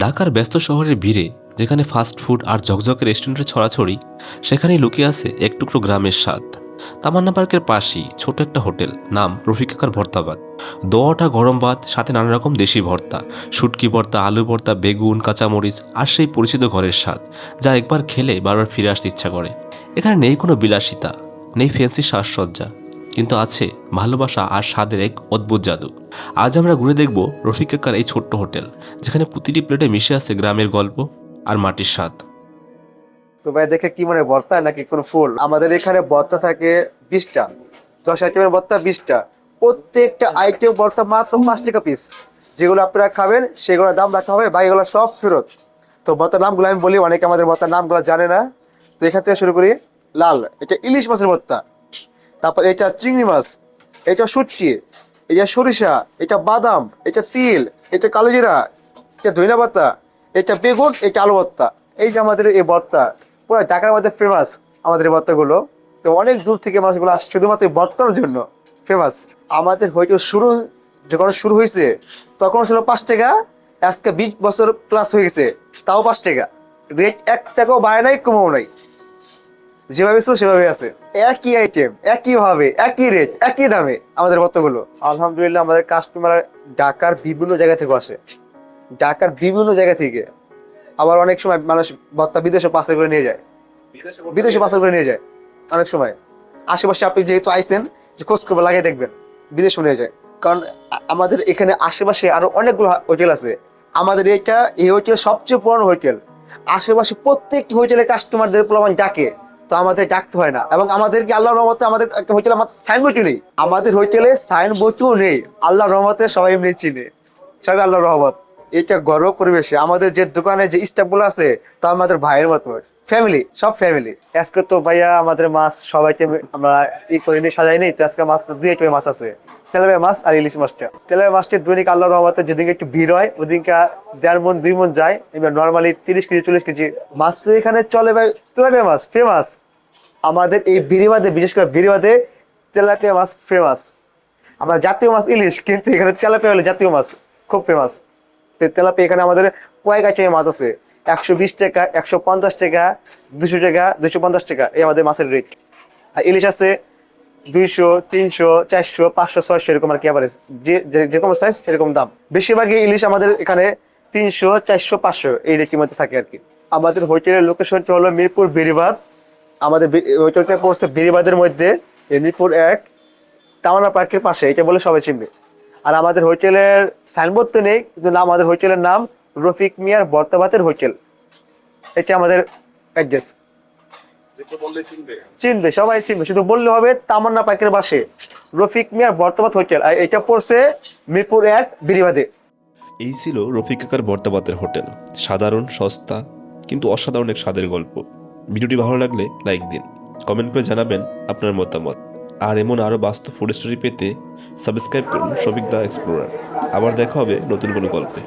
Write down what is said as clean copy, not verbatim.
ঢাকার ব্যস্ত শহরের ভিড়ে যেখানে ফাস্ট ফুড আর ঝকঝকে রেস্টুরেন্টের ছড়াছড়ি, সেখানেই লুকিয়ে আছে এক টুকরো গ্রামের স্বাদ। তামান্না পার্কের পাশেই ছোট একটা হোটেল, নাম রফিক কাকার ভর্তাবাদ। দোয়াটা গরম ভাত, সাথে নানা রকম দেশি ভর্তা, শুটকি ভর্তা, আলু ভর্তা, বেগুন, কাঁচামরিচ আর সেই পরিচিত ঘরের স্বাদ, যা একবার খেলে বারবার ফিরে আসতে ইচ্ছা করে। এখানে নেই কোনো বিলাসিতা, নেই ফ্যান্সি সাজসজ্জা, কিন্তু আছে ভালোবাসা আর স্বাদের এক অদ্ভুত জাদু। আজ আমরা ঘুরে দেখব রফিক কাকার এই ছোট্ট হোটেল, যেখানে প্রতিটি প্লেটে মিশে আছে গ্রামের গল্প আর মাটির স্বাদ। তো ভাই দেখে কি মনে হয়, ভর্তা নাকি কোনো ফুল? আমাদের এখানে ভর্তা থাকে 20টা, 10 আইটেমের ভর্তা 20টা। প্রত্যেকটা আইটেম ভর্তা মাত্র 5 টাকা পিস। যেগুলো আপনারা খাবেন সেগুলোর দাম রাখা হবে, বাকিগুলো সব ফেরত। তো ভর্তার নামগুলো আমি বলি, অনেকে আমাদের ভর্তার নামগুলো জানে না। তো এখান থেকে শুরু করি। লাল, এটা ইলিশ মাছের ভর্তা। তারপর এটা চিংড়ি মাছ, এটা শুটকি, এটা সরিষা, এটা বাদাম, এটা তিল, এটা কালোজিরা, এটা ধনিয়া পাতা, এটা বেগুন, এটা আলু ভর্তা। এই যে আমাদের এই ভর্তা পুরো ঢাকার মধ্যে ফেমাস। আমাদের এই ভর্তাগুলো তো অনেক দূর থেকে মানুষগুলো আসে শুধুমাত্র এই ভর্তার জন্য, ফেমাস। আমাদের হয়তো যখন শুরু হয়েছে তখন ছিল 5 টাকা, আজকে 20 বছর প্লাস হয়ে গেছে, তাও 5 টাকা। রেট 1 টাকাও বাড়ে নাই, কমাও নাই, যেভাবে ছিল সেভাবে আছে। একই আইটেম, একই ভাবে, একই রেট, একই দামে আমাদের ভর্তাগুলো। আলহামদুলিল্লাহ আমাদের কাস্টমার ঢাকার বিভিন্ন জায়গা থেকে আসে, ঢাকার বিভিন্ন জায়গা থেকে। আবার অনেক সময় মানুষ ভর্তা বিদেশে পার্সেল করে নিয়ে যায়, বিদেশে পার্সেল করে নিয়ে যায় অনেক সময়। আশেপাশে আপনি যেহেতু আইসেন, যে খোঁজ খবর লাগিয়ে দেখবেন, বিদেশে নিয়ে যায়। কারণ আমাদের এখানে আশেপাশে আরো অনেকগুলো হোটেল আছে। আমাদের এই হোটেল সবচেয়ে পুরনো হোটেল। আশেপাশে প্রত্যেকটি হোটেলের কাস্টমারদের প্রমাণ ডাকে, তো আমাদের ডাকতে হয় না। এবং আমাদেরকে আল্লাহর রহমতে আমাদের একটা হোটেলে আমার সাইনবোর্ডও নেই, আমাদের হোটেলে সাইনবোর্ডও নেই। আল্লাহর রহমতে সবাই এমনি চিনে, সবাই আল্লাহর রহমত। এটা ঘরোয়া পরিবেশে আমাদের যে দোকানে যে স্টাফগুলো আছে তা আমাদের ভাইয়ের মতো, ফ্যামিলি, সব ফ্যামিলি। আজকে তো ভাইয়া আমাদের মাছ সব আইটেম আমরা করে নিয়ে সাজাই নেই, তো আজকে মাছ 2 আইটেমের মাছ আছে, তেলাপিয়া মাছ আর ইলিশ মাছটা। তেলাপিয়া মাছটা দৈনিক আল্লাহর রহমতে যেদিনকে একটু ভিড় হয় ওদিনকে 1.5 মণ 2 মণ যায়। এবার নর্মালি 30 কেজি 40 কেজি মাছ তো এখানে চলে ভাই। তেলাপিয়া মাছ ফেমাস আমাদের এই বিরিবাদে, বিশেষ করে বিরিবাদে তেলাপিয়া মাছ ফেমাস। আমরা জাতীয় মাছ ইলিশ, কিন্তু এখানে তেলাপিয়া হলে জাতীয় মাছ, খুব ফেমাস। তো তেলাপিয়া এখানে আমাদের কয়েক আইটেমের মাছ আছে, 120 টাকা, 150 টাকা, 200 টাকা, 250 টাকা, এই আমাদের মাছের রেট। আর ইলিশ আছে 200, 300, 400, 500, 600, এরকম আর কি অ্যাভারেজ, যেরকম সাইজ সেরকম দাম। বেশিরভাগই ইলিশ আমাদের এখানে 300, 400, 500 এই রেটের মধ্যে থাকে আর কি। আমাদের হোটেলের লোকেশনটা হলো মিরপুর বেড়িবাঁধ। আমাদের হোটেলটা পড়ছে বেড়িবাঁধের মধ্যে, মিরপুর 1 তামান্না পার্কের পাশে, এটা বলে সবাই চিনবে। আর আমাদের হোটেলের সাইনবোর্ড তো নেই, কিন্তু নাম, আমাদের হোটেলের নাম রফিক মিয়ার ভর্তাবাতের হোটেল। এটা আমাদের অ্যাড্রেস। চিনবে, সবাই চিনবে, শুধু বললে হবে তামান্না পার্কের পাশে রফিক মিয়ার ভর্তাবাত হোটেল। আর এটা পড়ছে মিরপুর 1 বেড়িবাঁধে। এই ছিল রফিক কাকার ভর্তাবাতের হোটেল। সাধারণ, সস্তা, কিন্তু অসাধারণ এক স্বাদের গল্প। ভিডিওটি ভালো লাগলে লাইক দিন, কমেন্ট করে জানাবেন আপনার মতামত। আর এমন আরও বাস্তব ফুড স্টোরি পেতে সাবস্ক্রাইব করুন শফিক দা এক্সপ্লোরার। আবার দেখা হবে নতুন কোনো গল্পে।